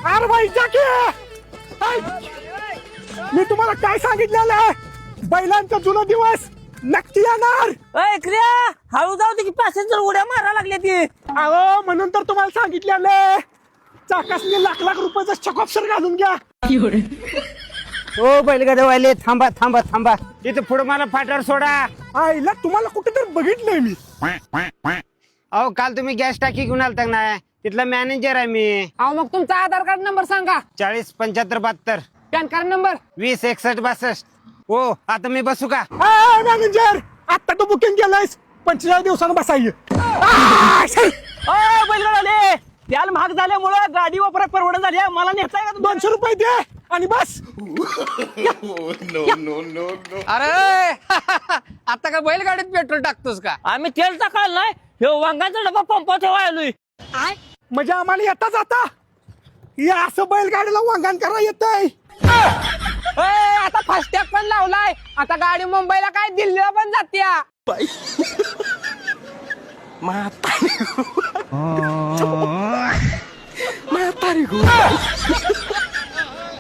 अरे बाई मी तुम्हाला काय सांगितलेलं बैलांचा जुना दिवस नक्की येणार. क्रिया हळू जाऊ दे की पॅसेंजर उड्या मारा लागले ती. अहो म्हणून तर तुम्हाला सांगितलेलं चाकासने लाख लाख रुपयाचा चकॉप्सर घालून घ्या. ओ बैलगाडीवाले थांबा थांबा थांबा, इथं पुढे मला फाट्यावर सोडा. आईला तुम्हाला कुठेतरी बघितलंय मी. अहो काल तुम्ही गॅस टाकी घेऊन आलता ना, तिथला मॅनेजर आहे मी. अहो मग तुमचा आधार कार्ड नंबर सांगा. 407572 पॅन कार्ड नंबर 206162. हो आता मी बसू का? मॅनेजर आता तू बुकिंग केलंयस 45 दिवसानं बसाय. बैलगाडे त्याल महाग झाल्यामुळे गाडी वापरा परवडा झाली. मला नेताय का 200 रुपये दे आणि बस. अरे आता का बैलगाडीत पेट्रोल टाकतोस का? आम्ही तेल टाकाल नाही, हे वांगाचा डबा पंपात ठेवायलोय. म्हणजे आम्हाला येता जाता या असं बैलगाडीला वांगण करा येतंय. आता फास्टॅग पण लावलाय. आता गाडी मुंबईला काय दिल्लीला पण जात्या. म्हातारी